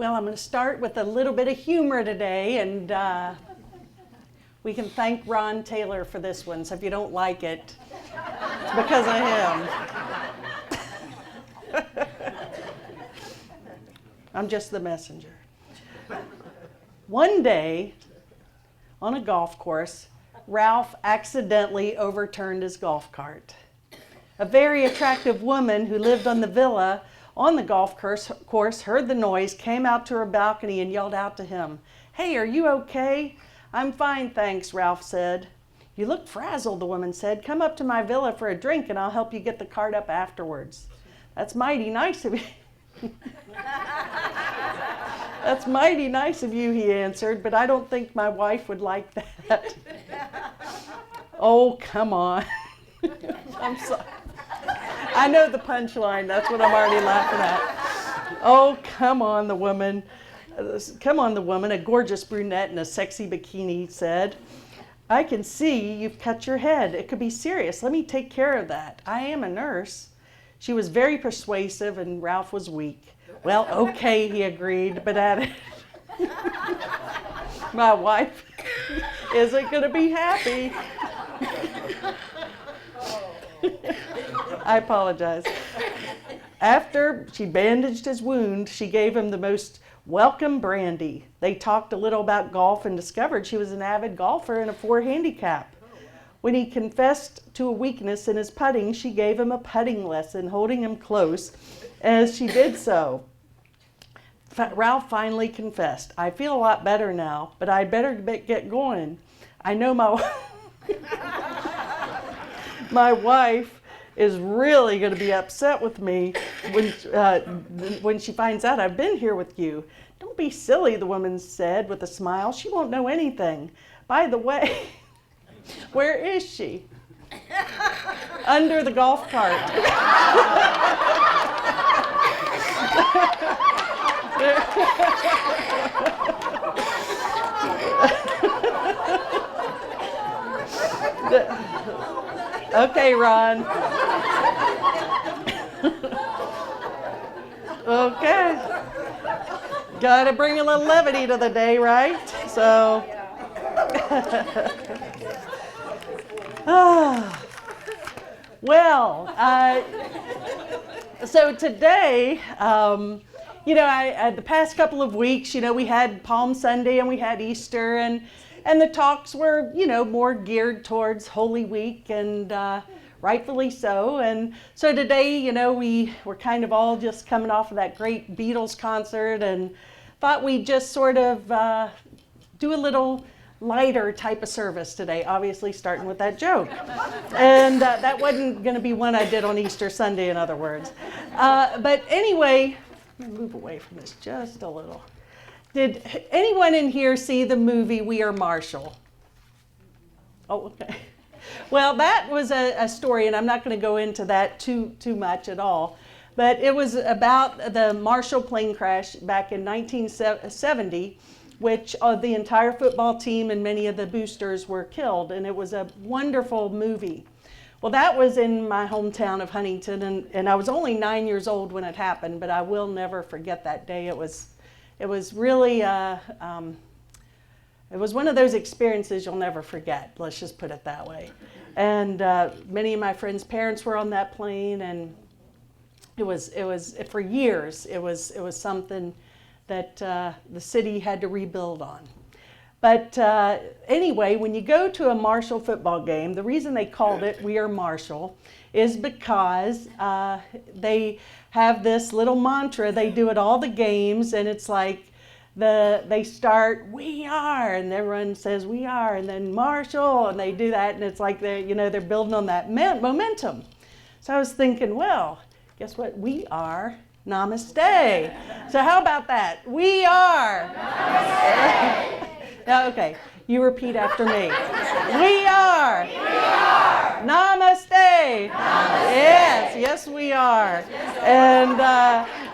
Well, I'm going to start with a little bit of humor today, and we can thank Ron Taylor for this one, so if you don't like it, it's because of him. I'm just the messenger. One day, on a golf course, Ralph accidentally overturned his golf cart. A very attractive woman who lived on the villa on the golf course heard the noise, came out to her balcony and yelled out to him, "Hey, are you okay?" "I'm fine, thanks," Ralph said. "You look frazzled," the woman said. "Come up to my villa for a drink and I'll help you get the cart up afterwards." "That's mighty nice of you." "That's mighty nice of you," he answered, "but I don't think my wife would like that." "Oh, come on." I'm sorry. I know the punchline. That's what I'm already laughing at. "Oh, come on," the woman, a gorgeous brunette in a sexy bikini said. "I can see you've cut your head. It could be serious. Let me take care of that. I am a nurse." She was very persuasive and Ralph was weak. "Well, okay," he agreed, but added, "My wife isn't going to be happy." I apologize. After she bandaged his wound, she gave him the most welcome brandy. They talked a little about golf and discovered she was an avid golfer and a 4 handicap. When he confessed to a weakness in his putting, she gave him a putting lesson, holding him close as she did so. Ralph finally confessed, "I feel a lot better now, but I'd better get going. I know my wife is really going to be upset with me when she finds out I've been here with you." "Don't be silly," the woman said with a smile. "She won't know anything. By the way, where is she?" "Under the golf cart." Okay, Ron. Okay. Got to bring a little levity to the day, right? So, well, so today, the past couple of weeks, we had Palm Sunday and we had Easter, and the talks were, more geared towards Holy Week, and rightfully so. And so today, we were kind of all just coming off of that great Beatles concert and thought we'd just sort of do a little lighter type of service today, obviously starting with that joke. And that wasn't going to be one I did on Easter Sunday, in other words. But anyway, let me move away from this just a little. Did anyone in here see the movie We Are Marshall? Oh, okay. Well, that was a story, and I'm not going to go into that too much at all. But it was about the Marshall plane crash back in 1970, which the entire football team and many of the boosters were killed, and it was a wonderful movie. Well, that was in my hometown of Huntington, and I was only 9 years old when it happened, but I will never forget that day. It was really, it was one of those experiences you'll never forget, let's just put it that way. And many of my friends' parents were on that plane, and it was for years, it was something that the city had to rebuild on. But anyway, when you go to a Marshall football game, the reason they called it We Are Marshall is because they have this little mantra they do at all the games, and it's like they start, "We are," and everyone says, "We are," and then Marshall, and they do that, and it's like they're building on that momentum. So I was thinking, well, guess what? We are Namaste. So how about that? We are. Namaste. Okay, you repeat after me. We are. We are. Namaste. Namaste. Yes, we are. And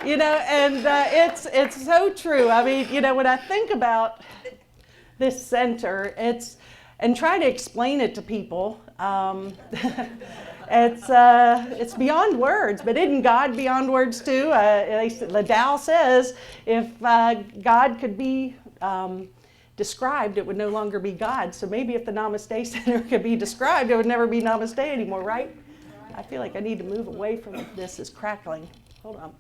it's so true. I mean, when I think about this center, and try to explain it to people, It's beyond words, but isn't God beyond words too? The Tao says if God could be described, it would no longer be God. So maybe if the Namaste Center could be described, it would never be Namaste anymore, right? I feel like I need to move away from this. It's crackling. Hold on.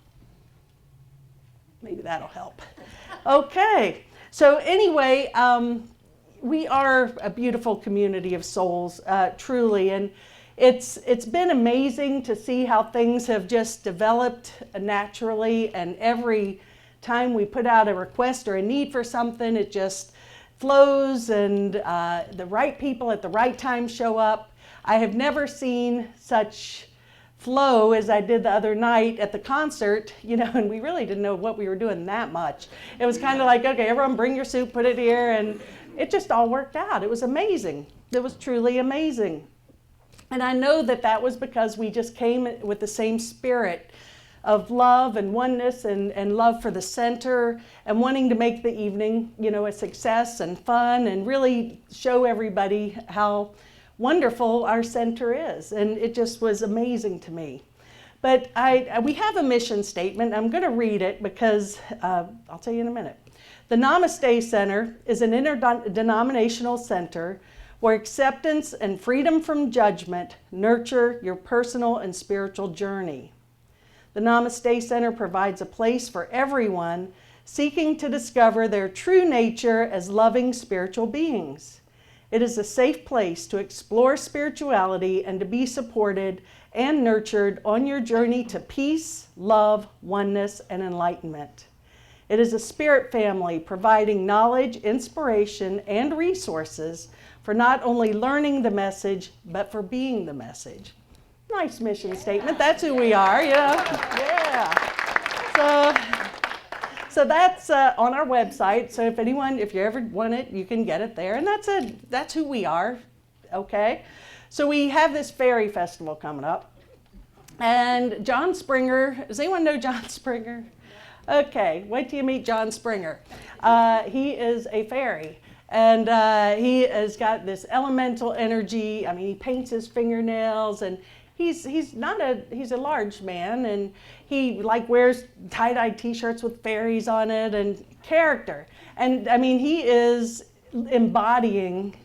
Maybe that'll help. Okay. So anyway, we are a beautiful community of souls, truly, and it's been amazing to see how things have just developed naturally, and every time we put out a request or a need for something, it just flows, and the right people at the right time show up. I have never seen such flow as I did the other night at the concert, and we really didn't know what we were doing that much. It was kind of like, okay, everyone bring your soup, put it here, and it just all worked out. It was amazing. It was truly amazing. And I know that was because we just came with the same spirit of love and oneness and love for the center and wanting to make the evening, a success and fun and really show everybody how wonderful our center is. And it just was amazing to me. But we have a mission statement. I'm going to read it because I'll tell you in a minute. The Namaste Center is an interdenominational center where acceptance and freedom from judgment nurture your personal and spiritual journey. The Namaste Center provides a place for everyone seeking to discover their true nature as loving spiritual beings. It is a safe place to explore spirituality and to be supported and nurtured on your journey to peace, love, oneness, and enlightenment. It is a spirit family providing knowledge, inspiration, and resources for not only learning the message, but for being the message. Nice mission statement. That's who we are, Yeah. So that's on our website. So if you ever want it, you can get it there. And that's who we are, okay? So we have this fairy festival coming up. And John Springer, does anyone know John Springer? Okay, wait till you meet John Springer. He is a fairy. And he has got this elemental energy. I mean, he paints his fingernails, and he's a large man, and he wears tie-dye t-shirts with fairies on it and character. And I mean, he is embodying,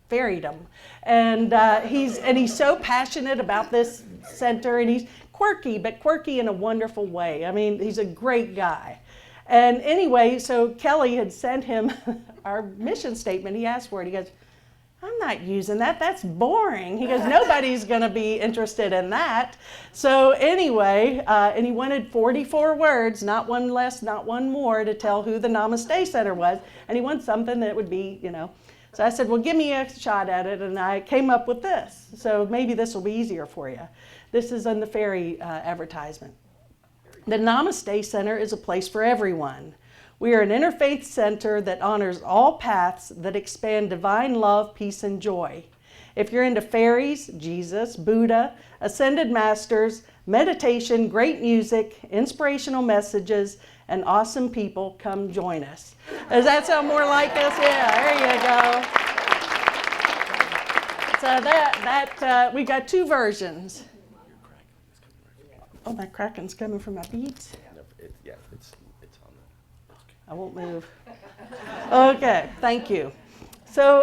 fairydom. And he's so passionate about this center, and he's quirky, but quirky in a wonderful way. I mean, he's a great guy. And anyway, so Kelly had sent him our mission statement. He asked for it. He goes, I'm not using that. That's boring. He goes, nobody's going to be interested in that. So anyway, and he wanted 44 words, not one less, not one more, to tell who the Namaste Center was. And he wanted something that would be, So I said, well, give me a shot at it. And I came up with this. So maybe this will be easier for you. This is in the fairy advertisement. The Namaste Center is a place for everyone. We are an interfaith center that honors all paths that expand divine love, peace, and joy. If you're into fairies, Jesus, Buddha, ascended masters, meditation, great music, inspirational messages, and awesome people, come join us. Does that sound more like us? Yeah, there you go. So we got two versions. Oh, my cracking's coming from my beads. It's on the. I won't move. Okay, thank you. So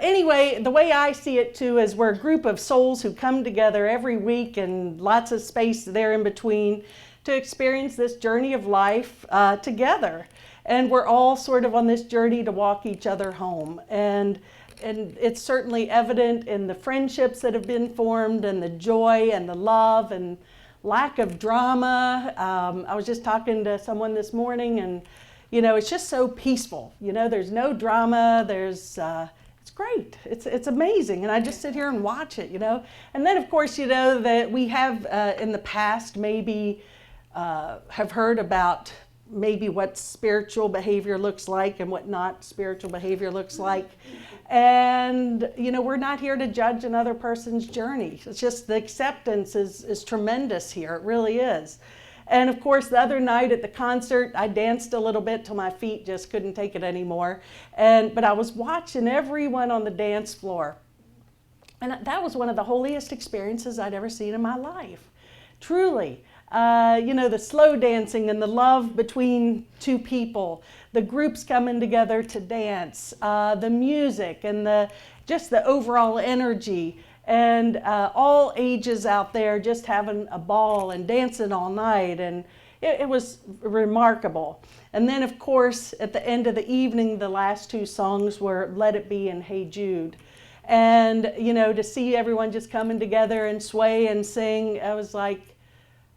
anyway, the way I see it too is we're a group of souls who come together every week, and lots of space there in between, to experience this journey of life together. And we're all sort of on this journey to walk each other home. And it's certainly evident in the friendships that have been formed, and the joy and the love and lack of drama. I was just talking to someone this morning, and it's just so peaceful. There's no drama. It's great. It's amazing, and I just sit here and watch it. And then of course that we have in the past maybe have heard about maybe what spiritual behavior looks like and what not spiritual behavior looks like. And, we're not here to judge another person's journey. It's just the acceptance is tremendous here. It really is. And of course, the other night at the concert, I danced a little bit till my feet just couldn't take it anymore. But I was watching everyone on the dance floor. And that was one of the holiest experiences I'd ever seen in my life. Truly. The slow dancing and the love between two people, the groups coming together to dance, the music and just the overall energy, and all ages out there just having a ball and dancing all night. And it was remarkable. And then, of course, at the end of the evening, the last two songs were Let It Be and Hey Jude. And, to see everyone just coming together and sway and sing, I was like,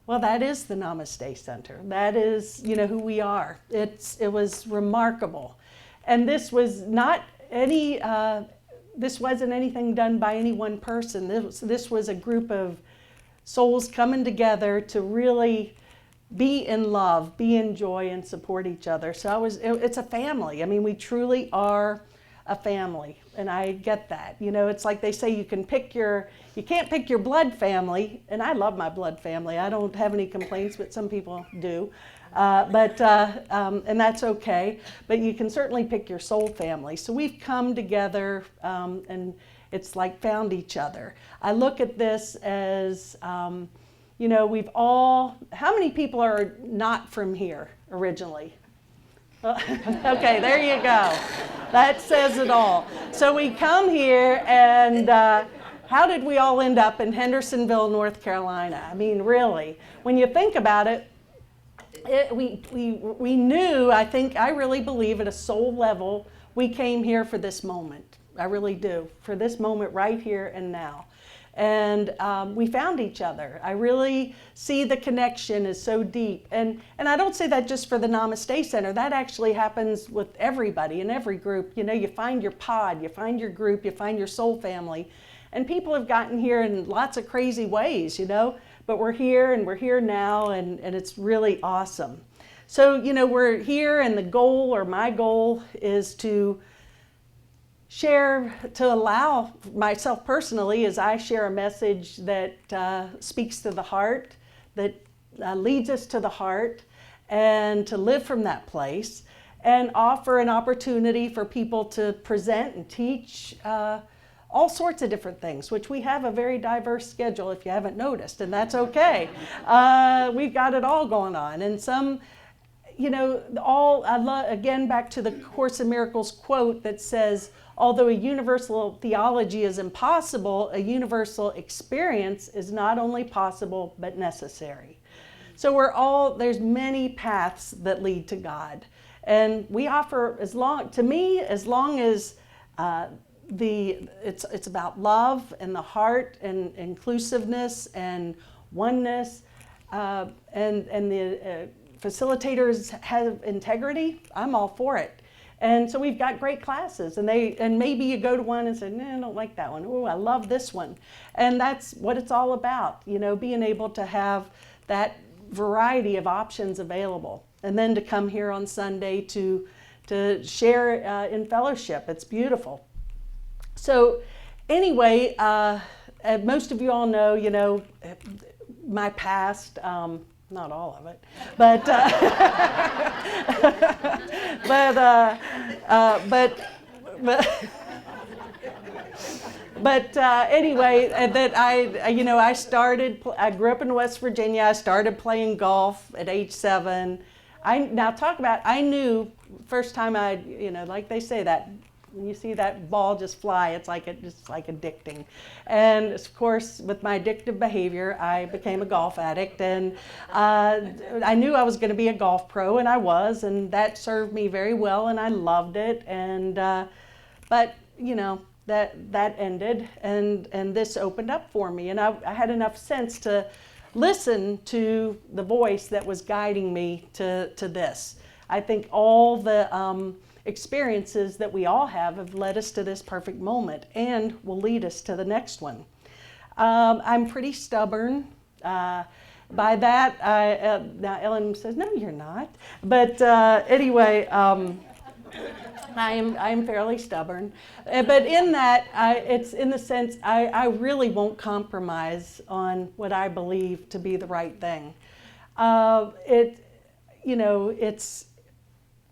well, that is the Namaste Center. That is, who we are. It was remarkable. And this was not this wasn't anything done by any one person. This was a group of souls coming together to really be in love, be in joy, and support each other. So it's a family. I mean, we truly are a family, and I get that. It's like they say you can't pick your blood family, and I love my blood family. I don't have any complaints, but some people do. And that's okay. But you can certainly pick your soul family. So we've come together, and it's like found each other. I look at this as, we've all, how many people are not from here originally? Okay, there you go. That says it all. So we come here, and how did we all end up in Hendersonville, North Carolina? I mean, really, when you think about it, we knew, I really believe at a soul level, we came here for this moment. I really do, for this moment right here and now. And we found each other. I really see the connection is so deep. And I don't say that just for the Namaste Center. That actually happens with everybody in every group. You find your pod, you find your group, you find your soul family. And people have gotten here in lots of crazy ways, but we're here and we're here now, and it's really awesome. So, we're here, and the goal, or my goal, is to share, to allow myself personally, as I share a message that speaks to the heart, that leads us to the heart, and to live from that place, and offer an opportunity for people to present and teach all sorts of different things, which we have a very diverse schedule if you haven't noticed, and that's okay. We've got it all going on, and some, again, back to the Course in Miracles quote that says, although a universal theology is impossible, a universal experience is not only possible, but necessary. So there's many paths that lead to God. And we offer, as long as it's about love and the heart and inclusiveness and oneness, and the facilitators have integrity, I'm all for it. And so we've got great classes, and maybe you go to one and say, no, I don't like that one. Oh, I love this one. And that's what it's all about, being able to have that variety of options available. And then to come here on Sunday to share in fellowship. It's beautiful. So anyway, most of you all know, my past, not all of it, but anyway, that I grew up in West Virginia. I started playing golf at age 7. I knew first time like they say that, when you see that ball just fly, it's like addicting. And of course, with my addictive behavior, I became a golf addict, and I knew I was going to be a golf pro, and I was, and that served me very well, and I loved it. And but that ended, and this opened up for me, and I had enough sense to listen to the voice that was guiding me to this. I think all the experiences that we all have led us to this perfect moment and will lead us to the next one. I'm pretty stubborn. By that, now Ellen says, no, you're not. But anyway, I'm fairly stubborn. But in that, it's in the sense I really won't compromise on what I believe to be the right thing.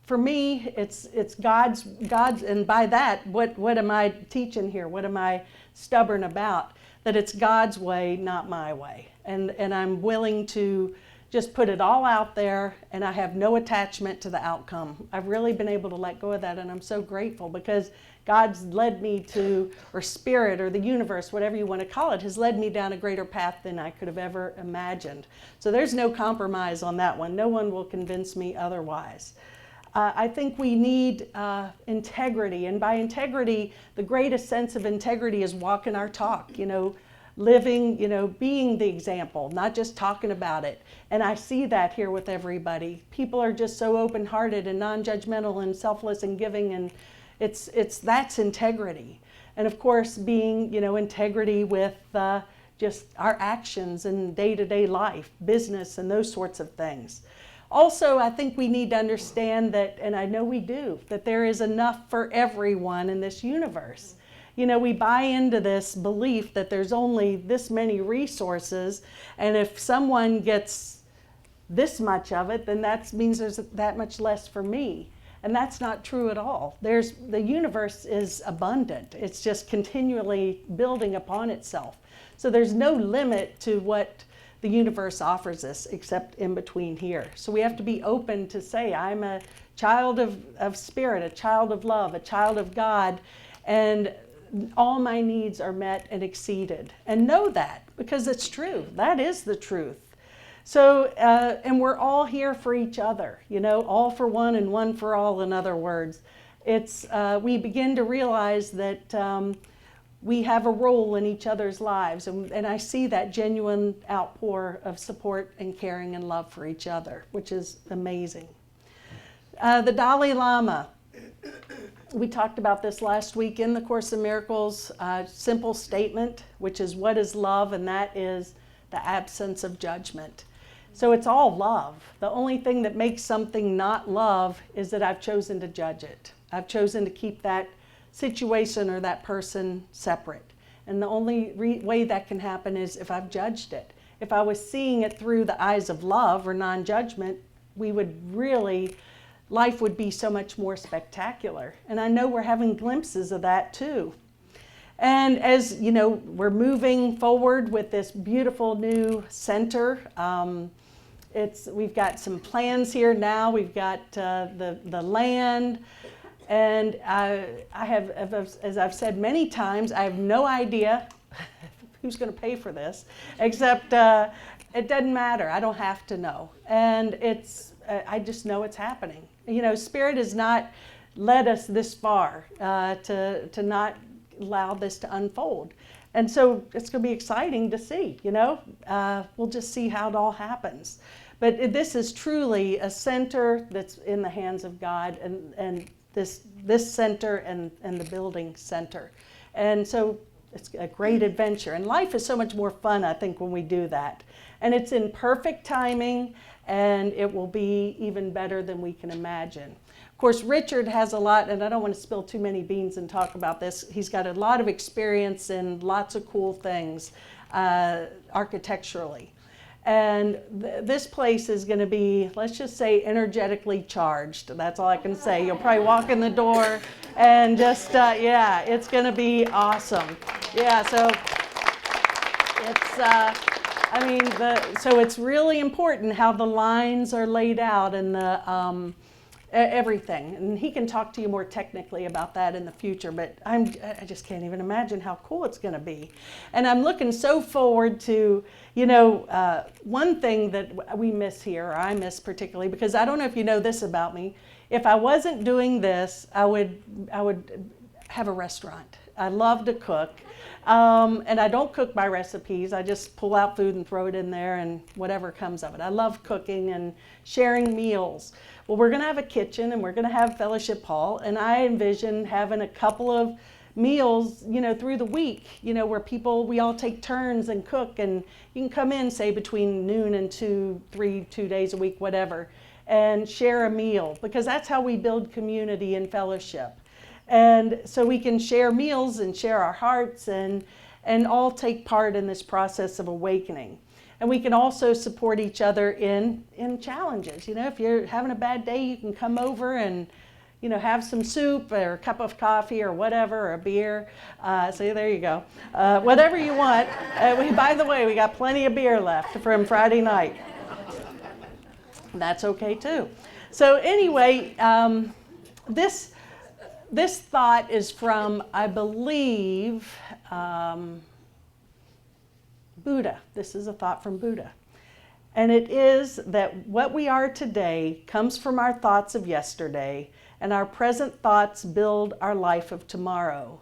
for me, it's God's, and by that, what am I teaching here? What am I stubborn about? That it's God's way, not my way. And I'm willing to just put it all out there, and I have no attachment to the outcome. I've really been able to let go of that, and I'm so grateful because God's led me to, or Spirit, or the universe, whatever you want to call it, has led me down a greater path than I could have ever imagined. So there's no compromise on that one. No one will convince me otherwise. I think we need integrity, and by integrity, the greatest sense of integrity is walking our talk, living, being the example, not just talking about it. And I see that here with everybody. People are just so open-hearted and non-judgmental and selfless and giving, and that's integrity. And of course, being, integrity with just our actions in day-to-day life, business, and those sorts of things. Also, I think we need to understand that, and I know we do, that there is enough for everyone in this universe. We buy into this belief that there's only this many resources, and if someone gets this much of it, then that means there's that much less for me. And that's not true at all. The universe is abundant. It's just continually building upon itself. So there's no limit to what the universe offers us except in between here. So we have to be open to say, I'm a child of Spirit, a child of love, a child of God, and all my needs are met and exceeded. And know that, because it's true. That is the truth. So, and we're all here for each other, all for one and one for all, in other words. We begin to realize that we have a role in each other's lives, and I see that genuine outpour of support and caring and love for each other, which is amazing. The Dalai Lama, we talked about this last week in the Course in Miracles, simple statement, which is what is love, and that is the absence of judgment. So it's all love. The only thing that makes something not love is that I've chosen to judge it. I've chosen to keep that situation or that person separate. And the only way that can happen is if I've judged it. If I was seeing it through the eyes of love or non-judgment, life would be so much more spectacular. And I know we're having glimpses of that too. And as we're moving forward with this beautiful new center. We've got some plans here now. We've got the land. And I have, as I've said many times, I have no idea who's going to pay for this, except it doesn't matter. I don't have to know. And I just know it's happening. Spirit has not led us this far to not allow this to unfold. And so it's going to be exciting to see, we'll just see how it all happens. But this is truly a center that's in the hands of God, and this center and the building center. And so it's a great adventure. And life is so much more fun, I think, when we do that. And it's in perfect timing, and it will be even better than we can imagine. Of course, Richard has a lot, and I don't want to spill too many beans and talk about this. He's got a lot of experience in lots of cool things architecturally. And this place is going to be, let's just say, energetically charged. That's all I can say. You'll probably walk in the door and just, it's going to be awesome. Yeah, so it's, so it's really important how the lines are laid out and the everything. And he can talk to you more technically about that in the future, but I just can't even imagine how cool it's going to be. And I'm looking so forward to, one thing that we miss here, or I miss particularly, because I don't know if you know this about me. If I wasn't doing this, I would have a restaurant. I love to cook. And I don't cook by recipes. I just pull out food and throw it in there and whatever comes of it. I love cooking and sharing meals. Well, we're going to have a kitchen and we're going to have fellowship hall. And I envision having a couple of meals, through the week, where we all take turns and cook. And you can come in, say, between noon and 2 days a week, whatever, and share a meal, because that's how we build community and fellowship. And so we can share meals and share our hearts and all take part in this process of awakening. And we can also support each other in challenges. You know, if you're having a bad day, you can come over and, you know, have some soup or a cup of coffee or whatever, or a beer. So there you go. Whatever you want. By the way, we got plenty of beer left from Friday night. That's okay too. So anyway, this thought is from, I believe, Buddha. This is a thought from Buddha. And it is that what we are today comes from our thoughts of yesterday, and our present thoughts build our life of tomorrow.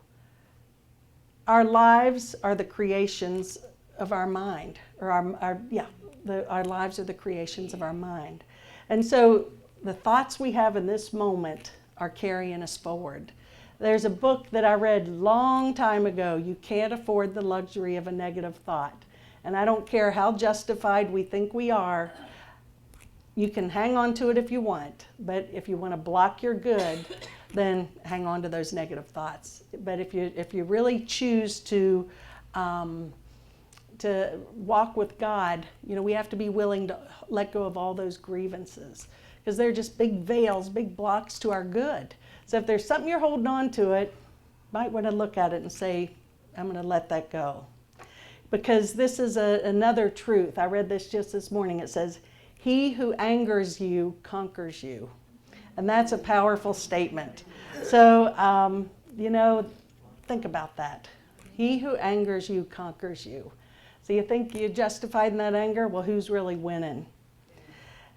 Our lives are the creations of our mind, or our lives are the creations of our mind. And so the thoughts we have in this moment are carrying us forward. There's a book that I read long time ago, You Can't Afford the Luxury of a Negative Thought. And I don't care how justified we think we are, you can hang on to it if you want, but if you want to block your good, then hang on to those negative thoughts. But if you really choose to walk with God, you know, we have to be willing to let go of all those grievances, because they're just big veils, big blocks to our good. So if there's something you're holding on to it, you might want to look at it and say, I'm going to let that go. Because this is another truth. I read this just this morning. It says, he who angers you conquers you. And that's a powerful statement. So, you know, think about that. He who angers you conquers you. So you think you're justified in that anger? Well, who's really winning?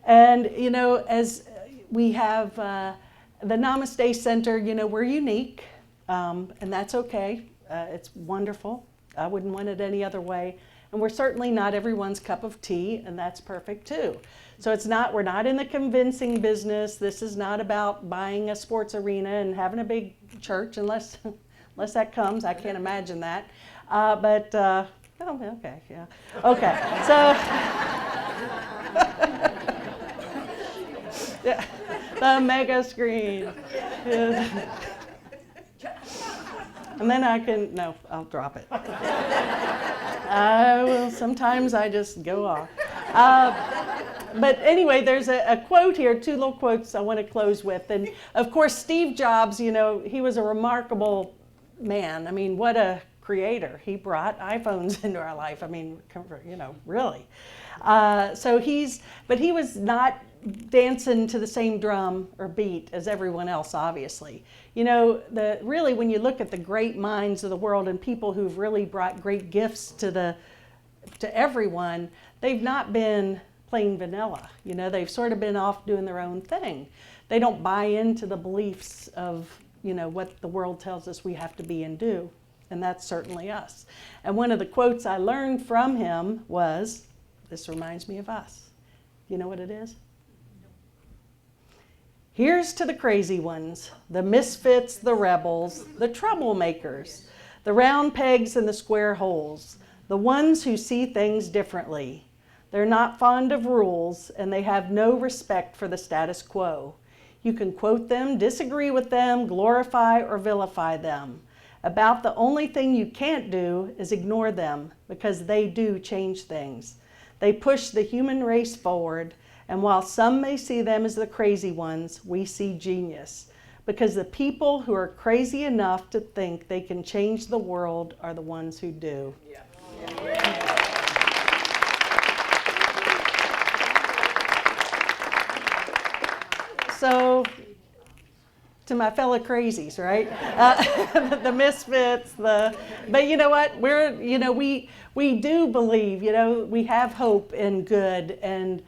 And, you know, as we have the Namaste Center, you know, we're unique, and that's okay. It's wonderful. I wouldn't want it any other way. And we're certainly not everyone's cup of tea, and that's perfect too. So we're not in the convincing business. This is not about buying a sports arena and having a big church, unless that comes. I can't imagine that. Oh, okay, yeah. Okay, so yeah, the mega screen. And then I'll drop it. Sometimes I just go off. But anyway, there's a quote here, two little quotes I want to close with. And of course, Steve Jobs, you know, he was a remarkable man. I mean, what a creator. He brought iPhones into our life. I mean, you know, really. But he was not dancing to the same drum or beat as everyone else, obviously. You know, really when you look at the great minds of the world and people who've really brought great gifts to everyone, they've not been plain vanilla. You know, they've sort of been off doing their own thing. They don't buy into the beliefs of, you know, what the world tells us we have to be and do. And that's certainly us. And one of the quotes I learned from him was, this reminds me of us. You know what it is? Here's to the crazy ones, the misfits, the rebels, the troublemakers, the round pegs and the square holes, the ones who see things differently. They're not fond of rules, and they have no respect for the status quo. You can quote them, disagree with them, glorify or vilify them. About the only thing you can't do is ignore them, because they do change things. They push the human race forward, and while some may see them as the crazy ones, we see genius. Because the people who are crazy enough to think they can change the world are the ones who do. Yeah. So, to my fellow crazies, right? The misfits, but you know what? We do believe, you know, we have hope in good and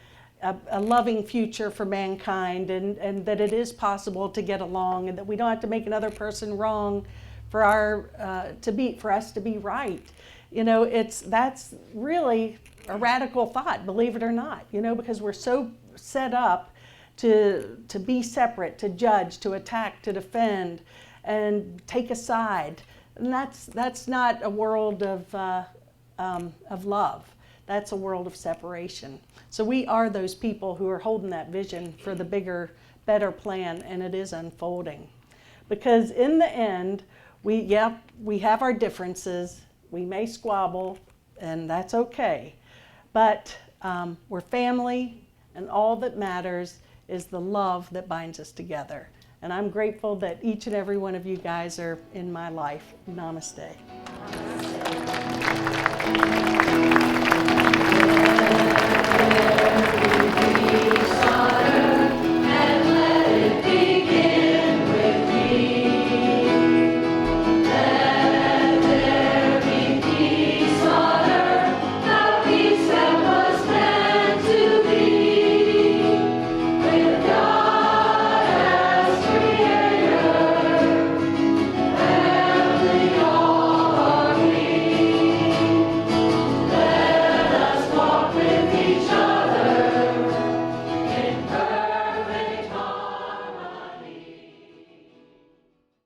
a loving future for mankind, and that it is possible to get along, and that we don't have to make another person wrong for us to be right. You know, that's really a radical thought, believe it or not, you know, because we're so set up to be separate, to judge, to attack, to defend, and take a side. And that's not a world of love. That's a world of separation. So we are those people who are holding that vision for the bigger, better plan, and it is unfolding. Because in the end, we have our differences. We may squabble, and that's okay. but we're family, and all that matters is the love that binds us together. And I'm grateful that each and every one of you guys are in my life. Namaste.